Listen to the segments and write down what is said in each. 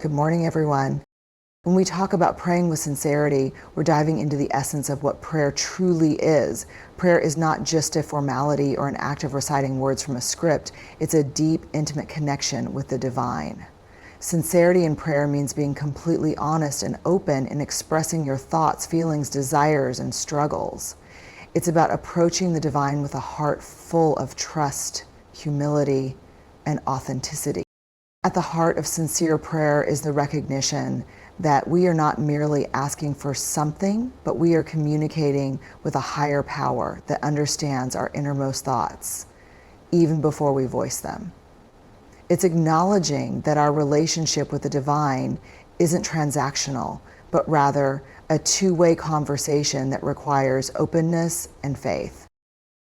Good morning, everyone. When we talk about praying with sincerity, we're diving into the essence of what prayer truly is. Prayer is not just a formality or an act of reciting words from a script. It's a deep, intimate connection with the divine. Sincerity in prayer means being completely honest and open in expressing your thoughts, feelings, desires, and struggles. It's about approaching the divine with a heart full of trust, humility, and authenticity. At the heart of sincere prayer is the recognition that we are not merely asking for something, but we are communicating with a higher power that understands our innermost thoughts, even before we voice them. It's acknowledging that our relationship with the divine isn't transactional, but rather a two-way conversation that requires openness and faith.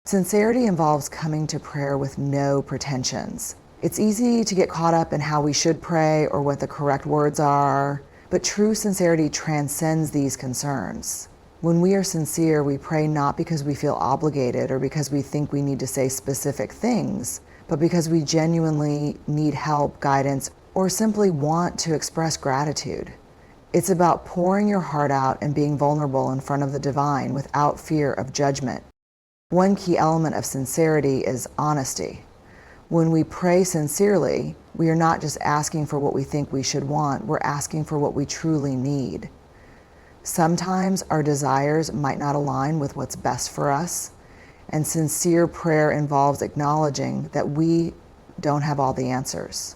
Sincerity involves coming to prayer with no pretensions. It's easy to get caught up in how we should pray or what the correct words are, but true sincerity transcends these concerns. When we are sincere, we pray not because we feel obligated or because we think we need to say specific things, but because we genuinely need help, guidance, or simply want to express gratitude. It's about pouring your heart out and being vulnerable in front of the divine without fear of judgment. One key element of sincerity is honesty. When we pray sincerely, we are not just asking for what we think we should want, we're asking for what we truly need. Sometimes our desires might not align with what's best for us, and sincere prayer involves acknowledging that we don't have all the answers.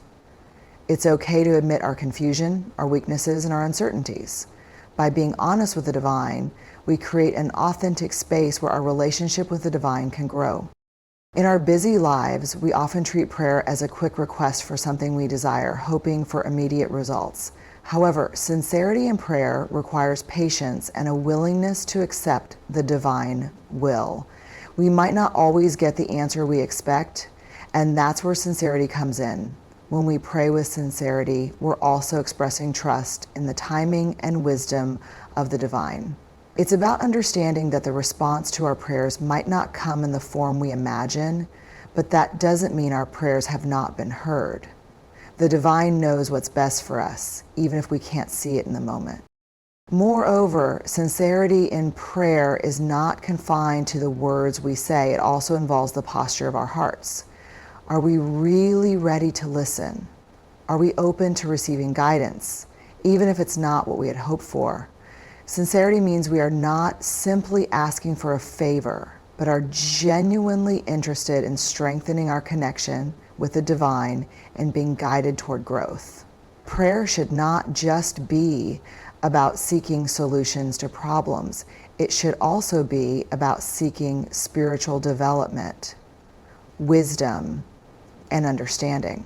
It's okay to admit our confusion, our weaknesses, and our uncertainties. By being honest with the divine, we create an authentic space where our relationship with the divine can grow. In our busy lives, we often treat prayer as a quick request for something we desire, hoping for immediate results. However, sincerity in prayer requires patience and a willingness to accept the divine will. We might not always get the answer we expect, and that's where sincerity comes in. When we pray with sincerity, we're also expressing trust in the timing and wisdom of the divine. It's about understanding that the response to our prayers might not come in the form we imagine, but that doesn't mean our prayers have not been heard. The divine knows what's best for us, even if we can't see it in the moment. Moreover, sincerity in prayer is not confined to the words we say. It also involves the posture of our hearts. Are we really ready to listen? Are we open to receiving guidance, even if it's not what we had hoped for? Sincerity means we are not simply asking for a favor, but are genuinely interested in strengthening our connection with the divine and being guided toward growth. Prayer should not just be about seeking solutions to problems. It should also be about seeking spiritual development, wisdom, and understanding.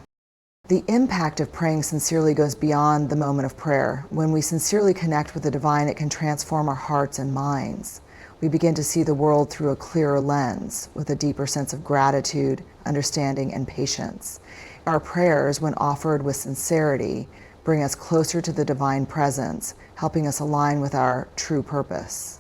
The impact of praying sincerely goes beyond the moment of prayer. When we sincerely connect with the divine, it can transform our hearts and minds. We begin to see the world through a clearer lens, with a deeper sense of gratitude, understanding, and patience. Our prayers, when offered with sincerity, bring us closer to the divine presence, helping us align with our true purpose.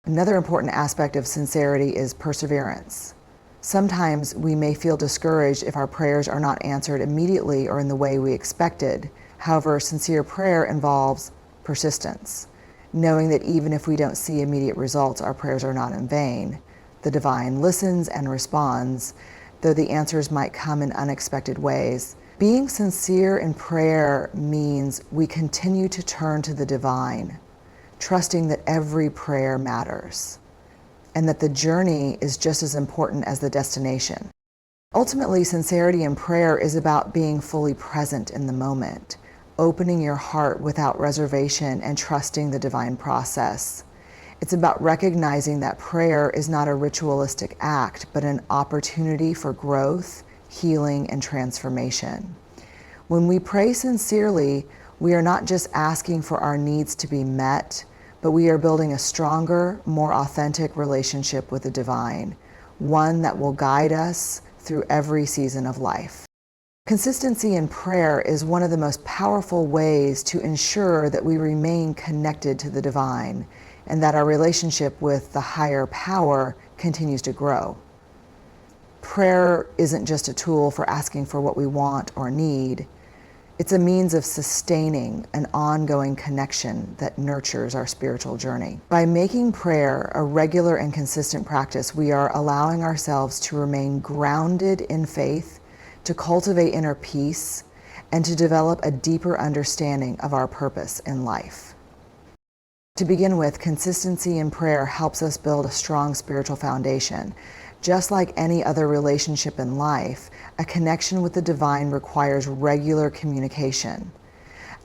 Another important aspect of sincerity is perseverance. Sometimes we may feel discouraged if our prayers are not answered immediately or in the way we expected. However, sincere prayer involves persistence, knowing that even if we don't see immediate results, our prayers are not in vain. The divine listens and responds, though the answers might come in unexpected ways. Being sincere in prayer means we continue to turn to the divine, trusting that every prayer matters, and that the journey is just as important as the destination. Ultimately, sincerity in prayer is about being fully present in the moment, opening your heart without reservation and trusting the divine process. It's about recognizing that prayer is not a ritualistic act, but an opportunity for growth, healing, and transformation. When we pray sincerely, we are not just asking for our needs to be met, but we are building a stronger, more authentic relationship with the divine, one that will guide us through every season of life. Consistency in prayer is one of the most powerful ways to ensure that we remain connected to the divine and that our relationship with the higher power continues to grow. Prayer isn't just a tool for asking for what we want or need. It's a means of sustaining an ongoing connection that nurtures our spiritual journey. By making prayer a regular and consistent practice, we are allowing ourselves to remain grounded in faith, to cultivate inner peace, and to develop a deeper understanding of our purpose in life. To begin with, consistency in prayer helps us build a strong spiritual foundation. Just like any other relationship in life, a connection with the divine requires regular communication.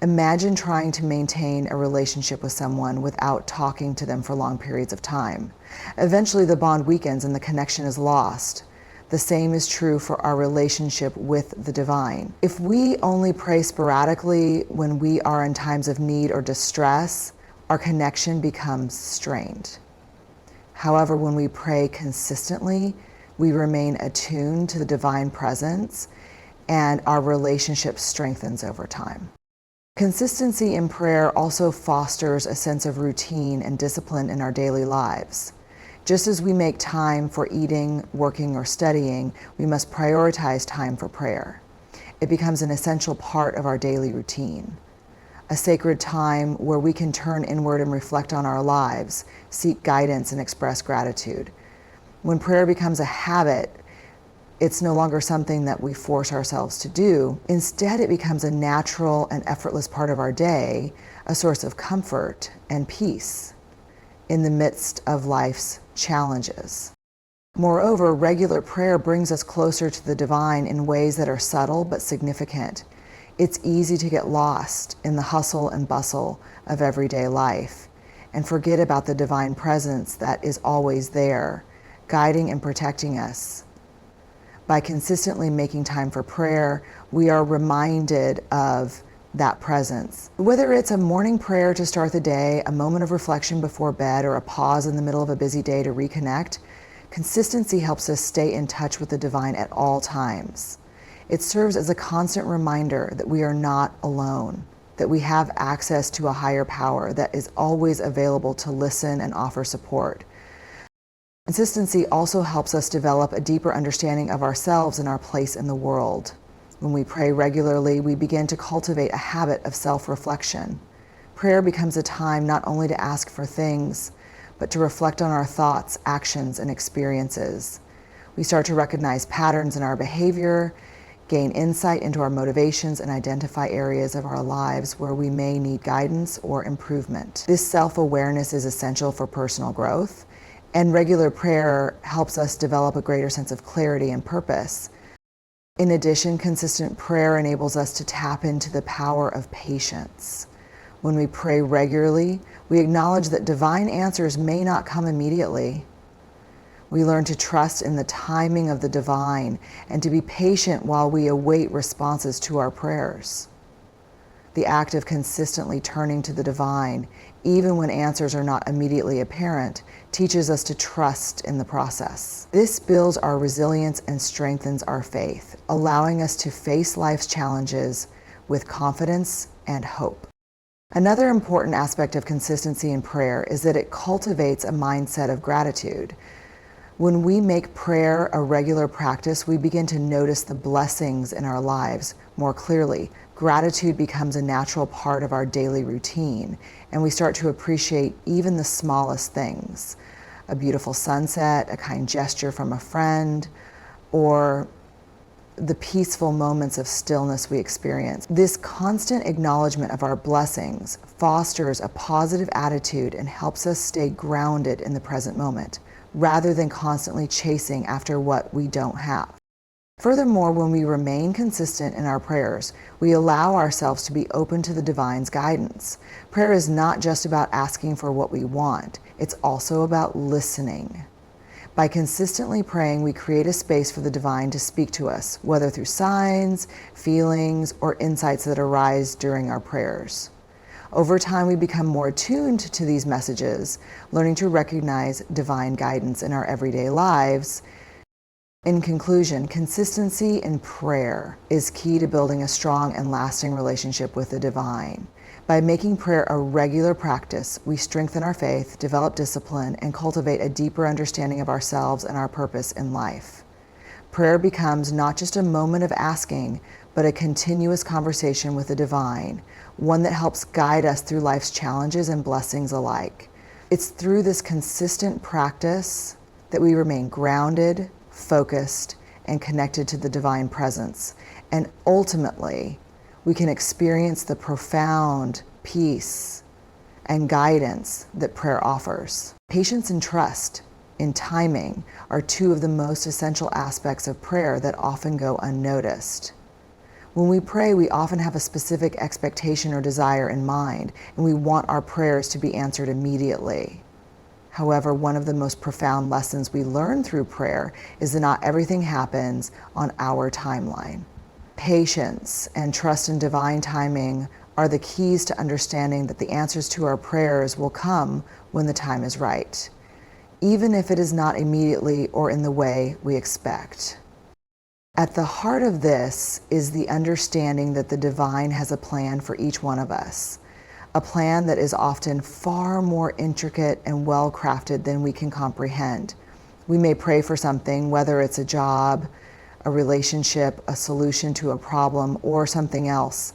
Imagine trying to maintain a relationship with someone without talking to them for long periods of time. Eventually, the bond weakens and the connection is lost. The same is true for our relationship with the divine. If we only pray sporadically when we are in times of need or distress, our connection becomes strained. However, when we pray consistently, we remain attuned to the divine presence and our relationship strengthens over time. Consistency in prayer also fosters a sense of routine and discipline in our daily lives. Just as we make time for eating, working, or studying, we must prioritize time for prayer. It becomes an essential part of our daily routine. A sacred time where we can turn inward and reflect on our lives, seek guidance, and express gratitude. When prayer becomes a habit, it's no longer something that we force ourselves to do. Instead, it becomes a natural and effortless part of our day, a source of comfort and peace in the midst of life's challenges. Moreover, regular prayer brings us closer to the divine in ways that are subtle but significant. It's easy to get lost in the hustle and bustle of everyday life and forget about the divine presence that is always there, guiding and protecting us. By consistently making time for prayer, we are reminded of that presence. Whether it's a morning prayer to start the day, a moment of reflection before bed, or a pause in the middle of a busy day to reconnect, consistency helps us stay in touch with the divine at all times. It serves as a constant reminder that we are not alone, that we have access to a higher power that is always available to listen and offer support. Consistency also helps us develop a deeper understanding of ourselves and our place in the world. When we pray regularly, we begin to cultivate a habit of self-reflection. Prayer becomes a time not only to ask for things, but to reflect on our thoughts, actions, and experiences. We start to recognize patterns in our behavior, gain insight into our motivations, and identify areas of our lives where we may need guidance or improvement. This self-awareness is essential for personal growth, and regular prayer helps us develop a greater sense of clarity and purpose. In addition, consistent prayer enables us to tap into the power of patience. When we pray regularly, we acknowledge that divine answers may not come immediately. We learn to trust in the timing of the divine and to be patient while we await responses to our prayers. The act of consistently turning to the divine, even when answers are not immediately apparent, teaches us to trust in the process. This builds our resilience and strengthens our faith, allowing us to face life's challenges with confidence and hope. Another important aspect of consistency in prayer is that it cultivates a mindset of gratitude. When we make prayer a regular practice, we begin to notice the blessings in our lives more clearly. Gratitude becomes a natural part of our daily routine, and we start to appreciate even the smallest things. A beautiful sunset, a kind gesture from a friend, or the peaceful moments of stillness we experience. This constant acknowledgement of our blessings fosters a positive attitude and helps us stay grounded in the present moment, rather than constantly chasing after what we don't have. Furthermore, when we remain consistent in our prayers, we allow ourselves to be open to the divine's guidance. Prayer is not just about asking for what we want, it's also about listening. By consistently praying, we create a space for the divine to speak to us, whether through signs, feelings, or insights that arise during our prayers. Over time, we become more attuned to these messages, learning to recognize divine guidance in our everyday lives. In conclusion, consistency in prayer is key to building a strong and lasting relationship with the divine. By making prayer a regular practice, we strengthen our faith, develop discipline, and cultivate a deeper understanding of ourselves and our purpose in life. Prayer becomes not just a moment of asking, but a continuous conversation with the divine, one that helps guide us through life's challenges and blessings alike. It's through this consistent practice that we remain grounded, focused, and connected to the divine presence. And ultimately, we can experience the profound peace and guidance that prayer offers. Patience and trust in timing are two of the most essential aspects of prayer that often go unnoticed. When we pray, we often have a specific expectation or desire in mind, and we want our prayers to be answered immediately. However, one of the most profound lessons we learn through prayer is that not everything happens on our timeline. Patience and trust in divine timing are the keys to understanding that the answers to our prayers will come when the time is right, even if it is not immediately or in the way we expect. At the heart of this is the understanding that the divine has a plan for each one of us, a plan that is often far more intricate and well-crafted than we can comprehend. We may pray for something, whether it's a job, a relationship, a solution to a problem, or something else,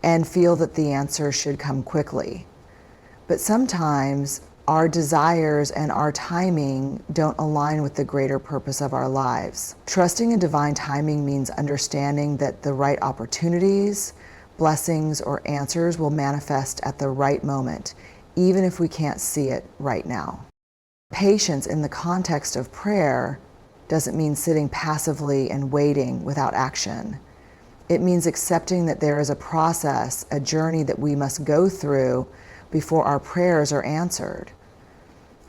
and feel that the answer should come quickly. But sometimes our desires and our timing don't align with the greater purpose of our lives. Trusting in divine timing means understanding that the right opportunities, blessings, or answers will manifest at the right moment, even if we can't see it right now. Patience in the context of prayer doesn't mean sitting passively and waiting without action. It means accepting that there is a process, a journey that we must go through before our prayers are answered.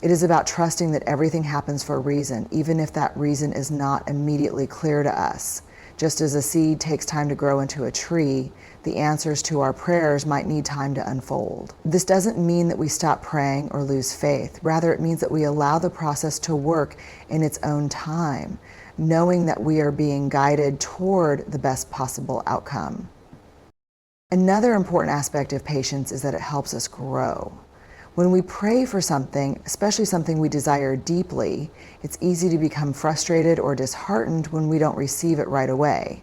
It is about trusting that everything happens for a reason, even if that reason is not immediately clear to us. Just as a seed takes time to grow into a tree, the answers to our prayers might need time to unfold. This doesn't mean that we stop praying or lose faith. Rather, it means that we allow the process to work in its own time, knowing that we are being guided toward the best possible outcome. Another important aspect of patience is that it helps us grow. When we pray for something, especially something we desire deeply, it's easy to become frustrated or disheartened when we don't receive it right away.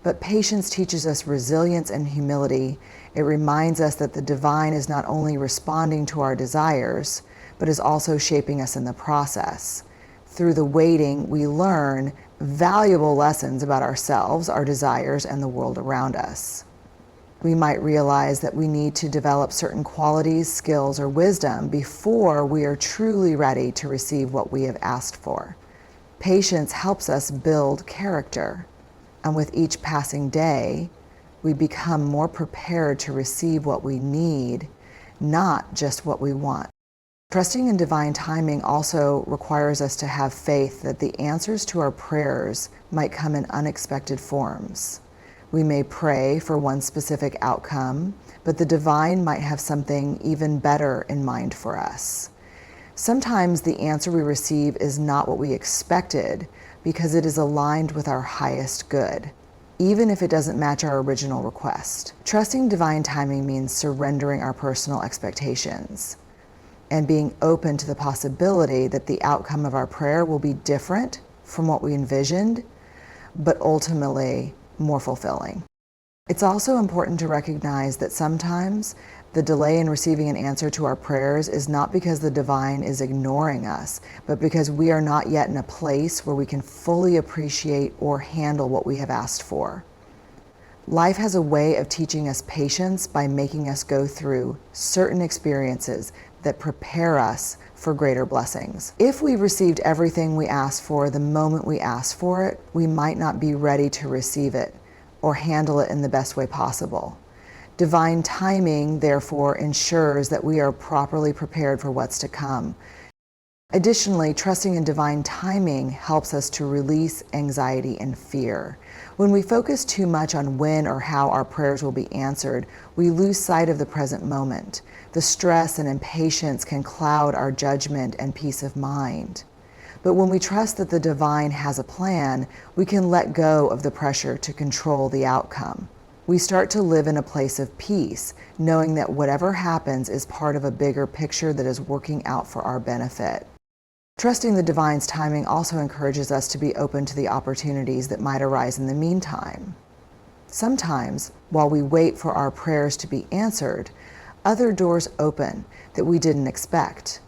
But patience teaches us resilience and humility. It reminds us that the divine is not only responding to our desires, but is also shaping us in the process. Through the waiting, we learn valuable lessons about ourselves, our desires, and the world around us. We might realize that we need to develop certain qualities, skills, or wisdom before we are truly ready to receive what we have asked for. Patience helps us build character, and with each passing day, we become more prepared to receive what we need, not just what we want. Trusting in divine timing also requires us to have faith that the answers to our prayers might come in unexpected forms. We may pray for one specific outcome, but the divine might have something even better in mind for us. Sometimes the answer we receive is not what we expected because it is aligned with our highest good, even if it doesn't match our original request. Trusting divine timing means surrendering our personal expectations and being open to the possibility that the outcome of our prayer will be different from what we envisioned, but ultimately more fulfilling. It's also important to recognize that sometimes the delay in receiving an answer to our prayers is not because the divine is ignoring us, but because we are not yet in a place where we can fully appreciate or handle what we have asked for. Life has a way of teaching us patience by making us go through certain experiences that prepare us for greater blessings. If we received everything we asked for the moment we asked for it, we might not be ready to receive it or handle it in the best way possible. Divine timing, therefore, ensures that we are properly prepared for what's to come. Additionally, trusting in divine timing helps us to release anxiety and fear. When we focus too much on when or how our prayers will be answered, we lose sight of the present moment. The stress and impatience can cloud our judgment and peace of mind. But when we trust that the divine has a plan, we can let go of the pressure to control the outcome. We start to live in a place of peace, knowing that whatever happens is part of a bigger picture that is working out for our benefit. Trusting the divine's timing also encourages us to be open to the opportunities that might arise in the meantime. Sometimes, while we wait for our prayers to be answered, other doors open that we didn't expect.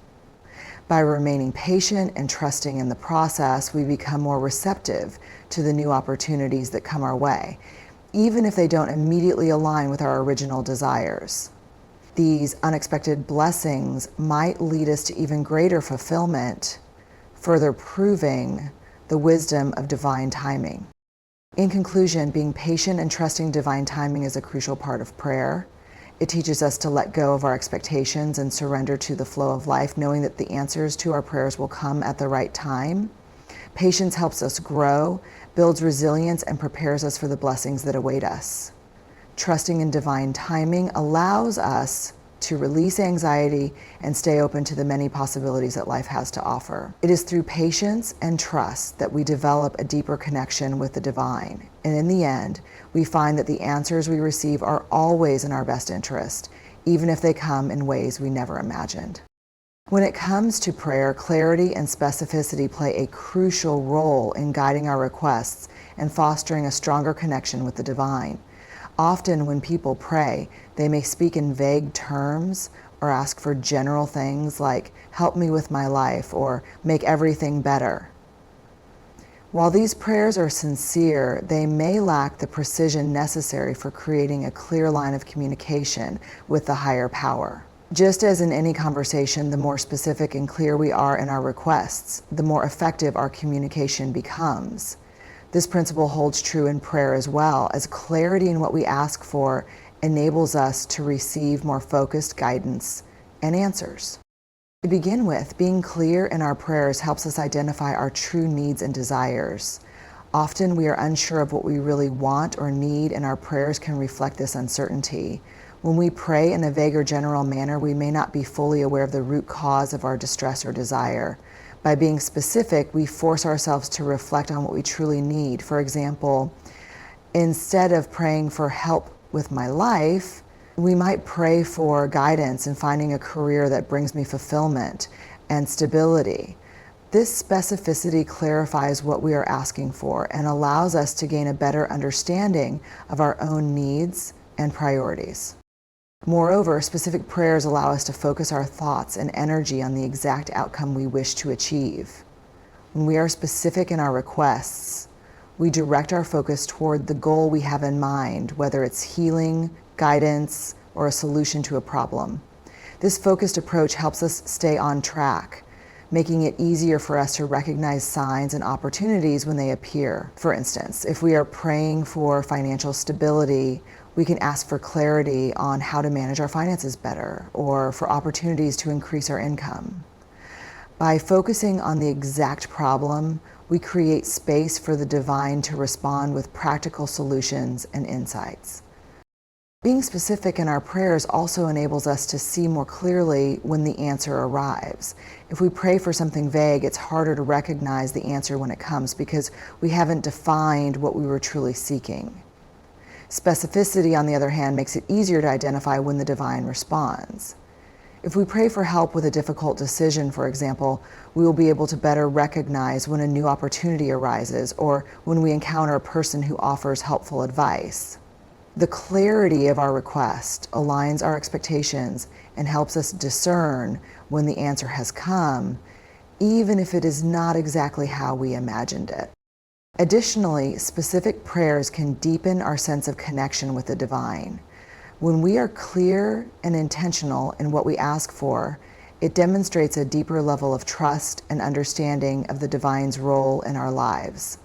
By remaining patient and trusting in the process, we become more receptive to the new opportunities that come our way, even if they don't immediately align with our original desires. These unexpected blessings might lead us to even greater fulfillment, further proving the wisdom of divine timing. In conclusion, being patient and trusting divine timing is a crucial part of prayer. It teaches us to let go of our expectations and surrender to the flow of life, knowing that the answers to our prayers will come at the right time. Patience helps us grow, builds resilience, and prepares us for the blessings that await us. Trusting in divine timing allows us to release anxiety and stay open to the many possibilities that life has to offer. It is through patience and trust that we develop a deeper connection with the divine. And in the end, we find that the answers we receive are always in our best interest, even if they come in ways we never imagined. When it comes to prayer, clarity and specificity play a crucial role in guiding our requests and fostering a stronger connection with the divine. Often when people pray, they may speak in vague terms or ask for general things like, "Help me with my life," or "Make everything better." While these prayers are sincere, they may lack the precision necessary for creating a clear line of communication with the higher power. Just as in any conversation, the more specific and clear we are in our requests, the more effective our communication becomes. This principle holds true in prayer as well, as clarity in what we ask for enables us to receive more focused guidance and answers. To begin with, being clear in our prayers helps us identify our true needs and desires. Often we are unsure of what we really want or need, and our prayers can reflect this uncertainty. When we pray in a vague or general manner, we may not be fully aware of the root cause of our distress or desire. By being specific, we force ourselves to reflect on what we truly need. For example, instead of praying for help with my life, we might pray for guidance in finding a career that brings me fulfillment and stability. This specificity clarifies what we are asking for and allows us to gain a better understanding of our own needs and priorities. Moreover, specific prayers allow us to focus our thoughts and energy on the exact outcome we wish to achieve. When we are specific in our requests, we direct our focus toward the goal we have in mind, whether it's healing, guidance, or a solution to a problem. This focused approach helps us stay on track, making it easier for us to recognize signs and opportunities when they appear. For instance, if we are praying for financial stability, we can ask for clarity on how to manage our finances better, or for opportunities to increase our income. By focusing on the exact problem, we create space for the divine to respond with practical solutions and insights. Being specific in our prayers also enables us to see more clearly when the answer arrives. If we pray for something vague, it's harder to recognize the answer when it comes because we haven't defined what we were truly seeking. Specificity, on the other hand, makes it easier to identify when the divine responds. If we pray for help with a difficult decision, for example, we will be able to better recognize when a new opportunity arises or when we encounter a person who offers helpful advice. The clarity of our request aligns our expectations and helps us discern when the answer has come, even if it is not exactly how we imagined it. Additionally, specific prayers can deepen our sense of connection with the divine. When we are clear and intentional in what we ask for, it demonstrates a deeper level of trust and understanding of the divine's role in our lives.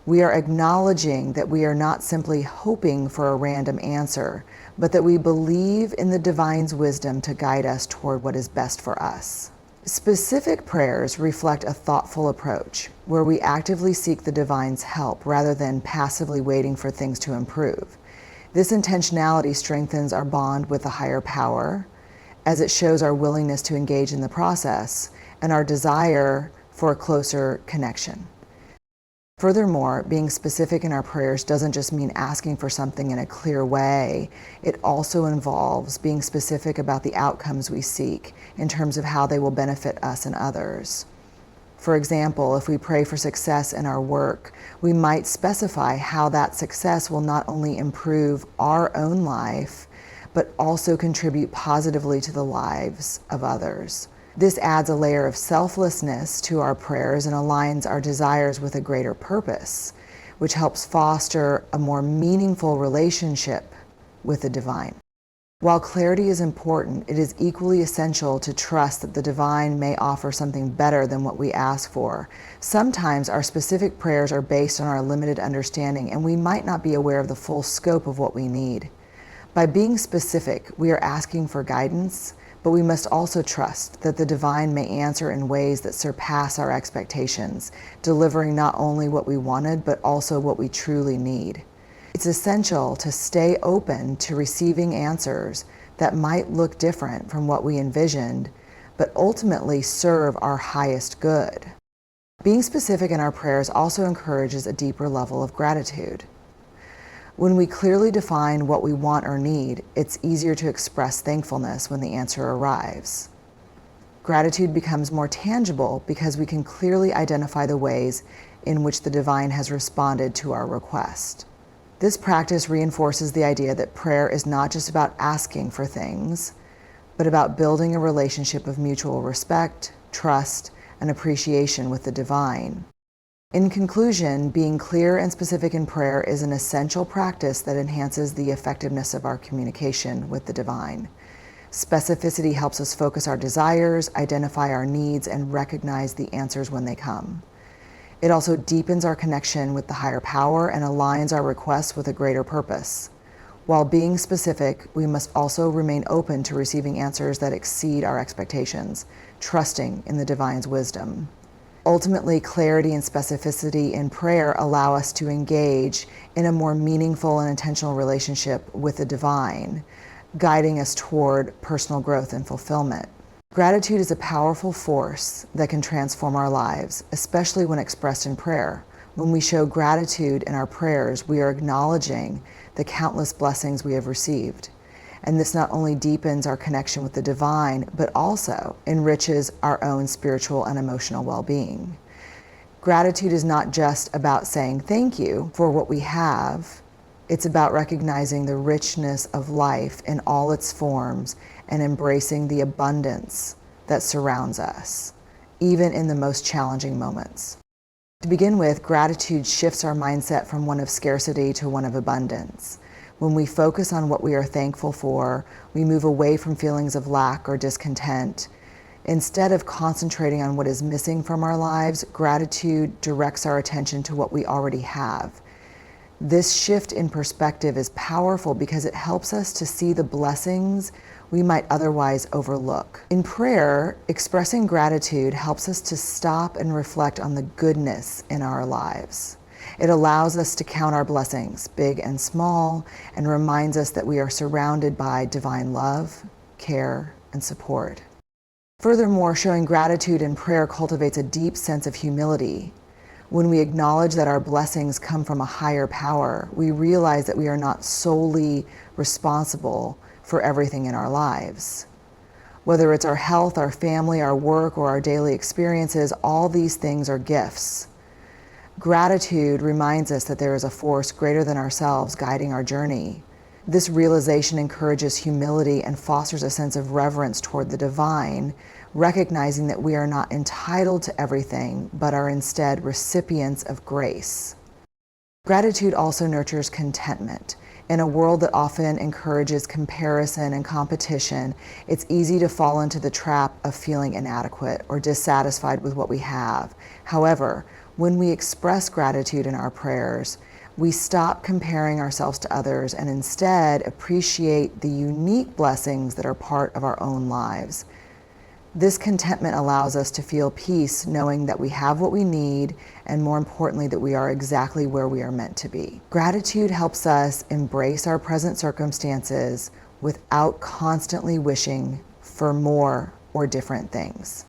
We are acknowledging that we are not simply hoping for a random answer, but that we believe in the divine's wisdom to guide us toward what is best for us. Specific prayers reflect a thoughtful approach, where we actively seek the divine's help rather than passively waiting for things to improve. This intentionality strengthens our bond with the higher power, as it shows our willingness to engage in the process and our desire for a closer connection. Furthermore, being specific in our prayers doesn't just mean asking for something in a clear way. It also involves being specific about the outcomes we seek in terms of how they will benefit us and others. For example, if we pray for success in our work, we might specify how that success will not only improve our own life, but also contribute positively to the lives of others. This adds a layer of selflessness to our prayers and aligns our desires with a greater purpose, which helps foster a more meaningful relationship with the divine. While clarity is important, it is equally essential to trust that the divine may offer something better than what we ask for. Sometimes our specific prayers are based on our limited understanding, and we might not be aware of the full scope of what we need. By being specific, we are asking for guidance, but we must also trust that the divine may answer in ways that surpass our expectations, delivering not only what we wanted, but also what we truly need. It's essential to stay open to receiving answers that might look different from what we envisioned, but ultimately serve our highest good. Being specific in our prayers also encourages a deeper level of gratitude. When we clearly define what we want or need, it's easier to express thankfulness when the answer arrives. Gratitude becomes more tangible because we can clearly identify the ways in which the divine has responded to our request. This practice reinforces the idea that prayer is not just about asking for things, but about building a relationship of mutual respect, trust, and appreciation with the divine. In conclusion, being clear and specific in prayer is an essential practice that enhances the effectiveness of our communication with the divine. Specificity helps us focus our desires, identify our needs, and recognize the answers when they come. It also deepens our connection with the higher power and aligns our requests with a greater purpose. While being specific, we must also remain open to receiving answers that exceed our expectations, trusting in the divine's wisdom. Ultimately, clarity and specificity in prayer allow us to engage in a more meaningful and intentional relationship with the divine, guiding us toward personal growth and fulfillment. Gratitude is a powerful force that can transform our lives, especially when expressed in prayer. When we show gratitude in our prayers, we are acknowledging the countless blessings we have received. And this not only deepens our connection with the divine, but also enriches our own spiritual and emotional well-being. Gratitude is not just about saying thank you for what we have. It's about recognizing the richness of life in all its forms and embracing the abundance that surrounds us, even in the most challenging moments. To begin with, gratitude shifts our mindset from one of scarcity to one of abundance. When we focus on what we are thankful for, we move away from feelings of lack or discontent. Instead of concentrating on what is missing from our lives, gratitude directs our attention to what we already have. This shift in perspective is powerful because it helps us to see the blessings we might otherwise overlook. In prayer, expressing gratitude helps us to stop and reflect on the goodness in our lives. It allows us to count our blessings, big and small, and reminds us that we are surrounded by divine love, care, and support. Furthermore, showing gratitude in prayer cultivates a deep sense of humility. When we acknowledge that our blessings come from a higher power, we realize that we are not solely responsible for everything in our lives. Whether it's our health, our family, our work, or our daily experiences, all these things are gifts. Gratitude reminds us that there is a force greater than ourselves guiding our journey. This realization encourages humility and fosters a sense of reverence toward the divine, recognizing that we are not entitled to everything, but are instead recipients of grace. Gratitude also nurtures contentment. In a world that often encourages comparison and competition, it's easy to fall into the trap of feeling inadequate or dissatisfied with what we have. However, when we express gratitude in our prayers, we stop comparing ourselves to others and instead appreciate the unique blessings that are part of our own lives. This contentment allows us to feel peace knowing that we have what we need and, more importantly, that we are exactly where we are meant to be. Gratitude helps us embrace our present circumstances without constantly wishing for more or different things.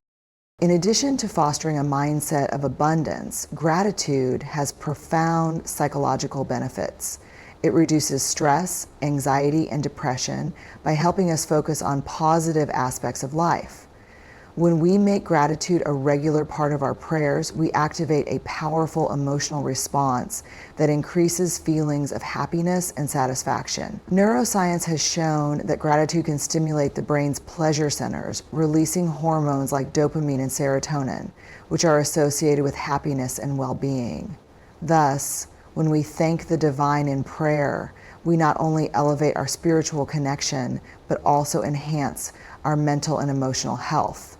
In addition to fostering a mindset of abundance, gratitude has profound psychological benefits. It reduces stress, anxiety, and depression by helping us focus on positive aspects of life. When we make gratitude a regular part of our prayers, we activate a powerful emotional response that increases feelings of happiness and satisfaction. Neuroscience has shown that gratitude can stimulate the brain's pleasure centers, releasing hormones like dopamine and serotonin, which are associated with happiness and well-being. Thus, when we thank the divine in prayer, we not only elevate our spiritual connection, but also enhance our mental and emotional health.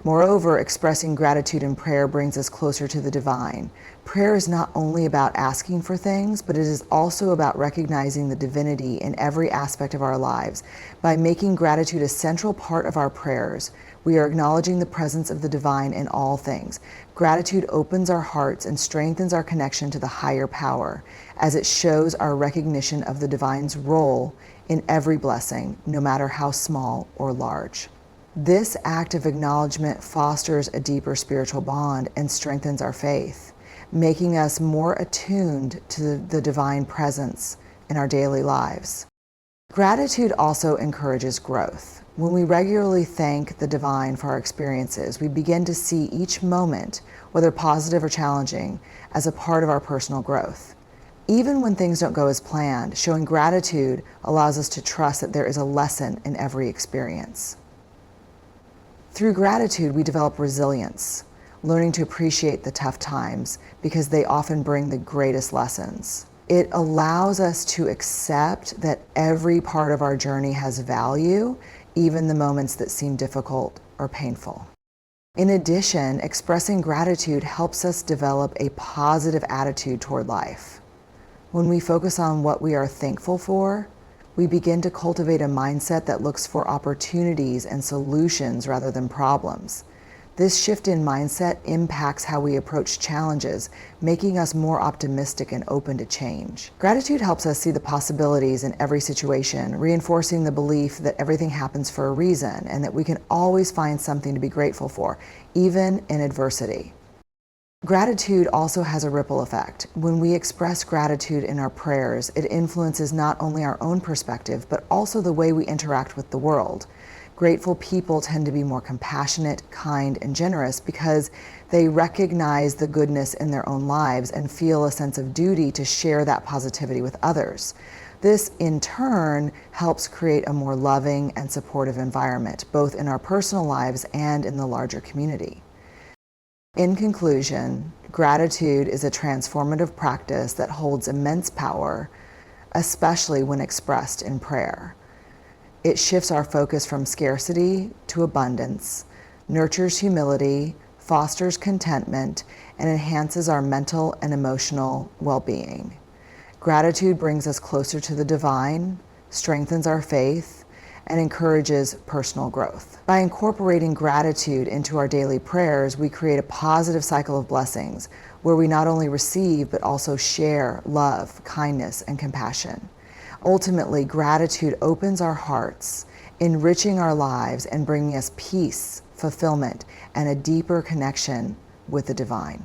Moreover, expressing gratitude in prayer brings us closer to the divine. Prayer is not only about asking for things, but it is also about recognizing the divinity in every aspect of our lives. By making gratitude a central part of our prayers, we are acknowledging the presence of the divine in all things. Gratitude opens our hearts and strengthens our connection to the higher power, as it shows our recognition of the divine's role in every blessing, no matter how small or large. This act of acknowledgement fosters a deeper spiritual bond and strengthens our faith, making us more attuned to the divine presence in our daily lives. Gratitude also encourages growth. When we regularly thank the divine for our experiences, we begin to see each moment, whether positive or challenging, as a part of our personal growth. Even when things don't go as planned, showing gratitude allows us to trust that there is a lesson in every experience. Through gratitude, we develop resilience, learning to appreciate the tough times because they often bring the greatest lessons. It allows us to accept that every part of our journey has value, even the moments that seem difficult or painful. In addition, expressing gratitude helps us develop a positive attitude toward life. When we focus on what we are thankful for, we begin to cultivate a mindset that looks for opportunities and solutions rather than problems. This shift in mindset impacts how we approach challenges, making us more optimistic and open to change. Gratitude helps us see the possibilities in every situation, reinforcing the belief that everything happens for a reason and that we can always find something to be grateful for, even in adversity. Gratitude also has a ripple effect. When we express gratitude in our prayers, it influences not only our own perspective, but also the way we interact with the world. Grateful people tend to be more compassionate, kind, and generous because they recognize the goodness in their own lives and feel a sense of duty to share that positivity with others. This, in turn, helps create a more loving and supportive environment, both in our personal lives and in the larger community. In conclusion, gratitude is a transformative practice that holds immense power, especially when expressed in prayer. It shifts our focus from scarcity to abundance, nurtures humility, fosters contentment, and enhances our mental and emotional well-being. Gratitude brings us closer to the divine, strengthens our faith, and encourages personal growth. By incorporating gratitude into our daily prayers, we create a positive cycle of blessings where we not only receive but also share love, kindness, and compassion. Ultimately, gratitude opens our hearts, enriching our lives and bringing us peace, fulfillment, and a deeper connection with the divine.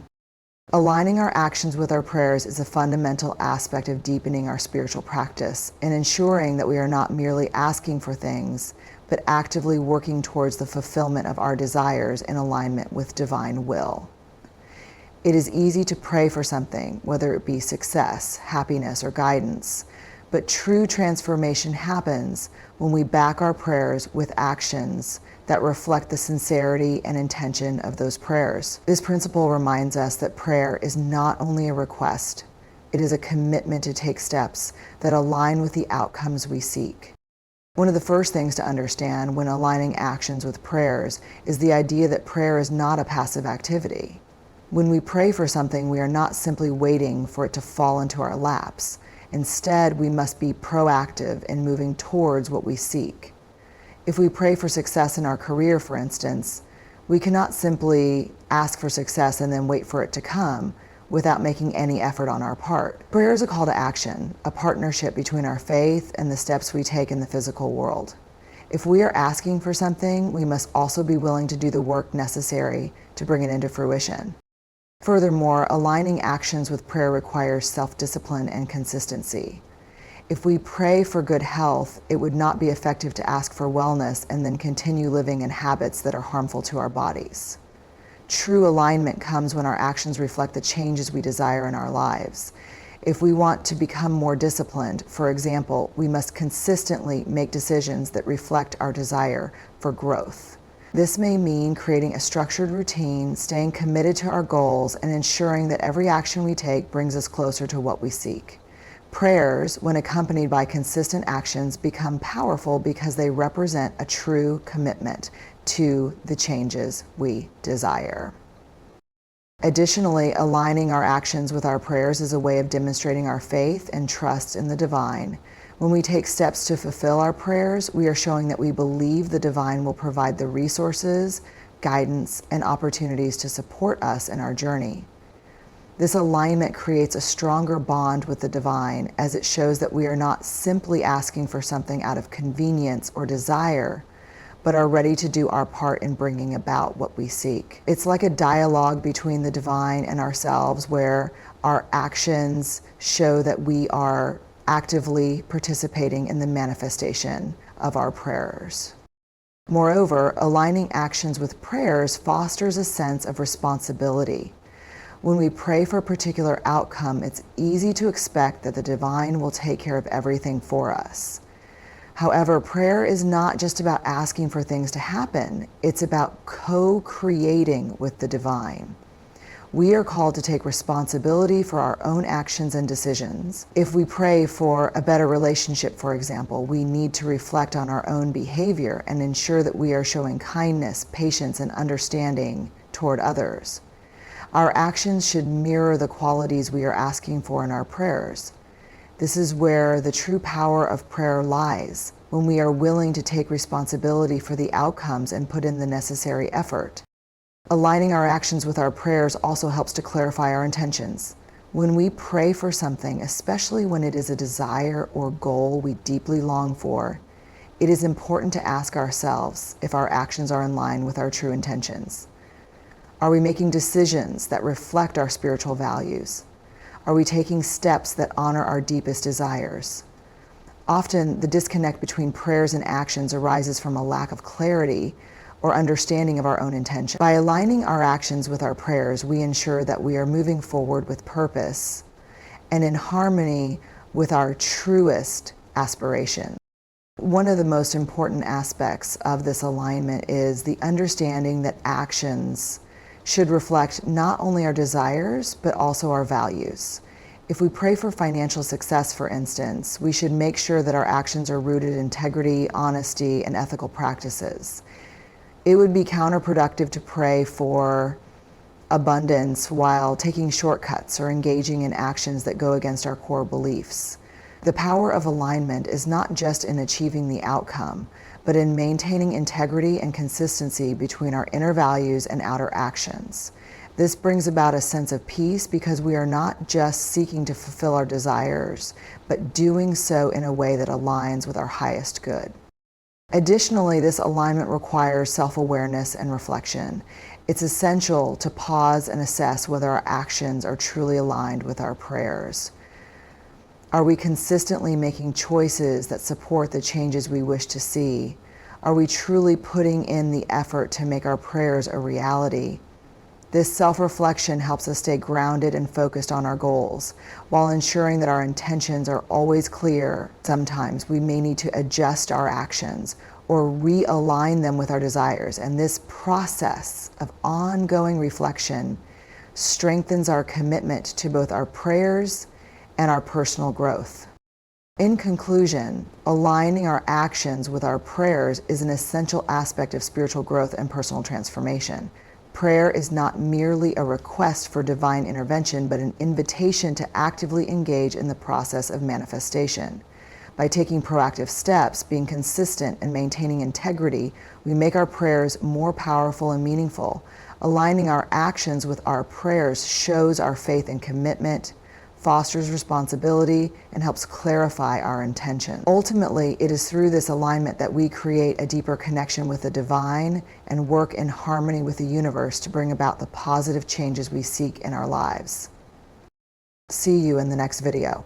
Aligning our actions with our prayers is a fundamental aspect of deepening our spiritual practice and ensuring that we are not merely asking for things, but actively working towards the fulfillment of our desires in alignment with divine will. It is easy to pray for something, whether it be success, happiness, or guidance, but true transformation happens when we back our prayers with actions that reflect the sincerity and intention of those prayers. This principle reminds us that prayer is not only a request, it is a commitment to take steps that align with the outcomes we seek. One of the first things to understand when aligning actions with prayers is the idea that prayer is not a passive activity. When we pray for something, we are not simply waiting for it to fall into our laps. Instead, we must be proactive in moving towards what we seek. If we pray for success in our career, for instance, we cannot simply ask for success and then wait for it to come without making any effort on our part. Prayer is a call to action, a partnership between our faith and the steps we take in the physical world. If we are asking for something, we must also be willing to do the work necessary to bring it into fruition. Furthermore, aligning actions with prayer requires self-discipline and consistency. If we pray for good health, it would not be effective to ask for wellness and then continue living in habits that are harmful to our bodies. True alignment comes when our actions reflect the changes we desire in our lives. If we want to become more disciplined, for example, we must consistently make decisions that reflect our desire for growth. This may mean creating a structured routine, staying committed to our goals, and ensuring that every action we take brings us closer to what we seek. Prayers, when accompanied by consistent actions, become powerful because they represent a true commitment to the changes we desire. Additionally, aligning our actions with our prayers is a way of demonstrating our faith and trust in the divine. When we take steps to fulfill our prayers, we are showing that we believe the divine will provide the resources, guidance, and opportunities to support us in our journey. This alignment creates a stronger bond with the divine, as it shows that we are not simply asking for something out of convenience or desire, but are ready to do our part in bringing about what we seek. It's like a dialogue between the divine and ourselves, where our actions show that we are actively participating in the manifestation of our prayers. Moreover, aligning actions with prayers fosters a sense of responsibility. When we pray for a particular outcome, it's easy to expect that the divine will take care of everything for us. However, prayer is not just about asking for things to happen. It's about co-creating with the divine. We are called to take responsibility for our own actions and decisions. If we pray for a better relationship, for example, we need to reflect on our own behavior and ensure that we are showing kindness, patience, and understanding toward others. Our actions should mirror the qualities we are asking for in our prayers. This is where the true power of prayer lies, when we are willing to take responsibility for the outcomes and put in the necessary effort. Aligning our actions with our prayers also helps to clarify our intentions. When we pray for something, especially when it is a desire or goal we deeply long for, it is important to ask ourselves if our actions are in line with our true intentions. Are we making decisions that reflect our spiritual values? Are we taking steps that honor our deepest desires? Often, the disconnect between prayers and actions arises from a lack of clarity or understanding of our own intention. By aligning our actions with our prayers, we ensure that we are moving forward with purpose and in harmony with our truest aspirations. One of the most important aspects of this alignment is the understanding that actions should reflect not only our desires, but also our values. If we pray for financial success, for instance, we should make sure that our actions are rooted in integrity, honesty, and ethical practices. It would be counterproductive to pray for abundance while taking shortcuts or engaging in actions that go against our core beliefs. The power of alignment is not just in achieving the outcome, but in maintaining integrity and consistency between our inner values and outer actions. This brings about a sense of peace because we are not just seeking to fulfill our desires, but doing so in a way that aligns with our highest good. Additionally, this alignment requires self-awareness and reflection. It's essential to pause and assess whether our actions are truly aligned with our prayers. Are we consistently making choices that support the changes we wish to see? Are we truly putting in the effort to make our prayers a reality? This self-reflection helps us stay grounded and focused on our goals, while ensuring that our intentions are always clear. Sometimes we may need to adjust our actions or realign them with our desires, and this process of ongoing reflection strengthens our commitment to both our prayers and our personal growth. In conclusion, aligning our actions with our prayers is an essential aspect of spiritual growth and personal transformation. Prayer is not merely a request for divine intervention, but an invitation to actively engage in the process of manifestation. By taking proactive steps, being consistent, and maintaining integrity, we make our prayers more powerful and meaningful. Aligning our actions with our prayers shows our faith and commitment, fosters responsibility, and helps clarify our intention. Ultimately, it is through this alignment that we create a deeper connection with the divine and work in harmony with the universe to bring about the positive changes we seek in our lives. See you in the next video.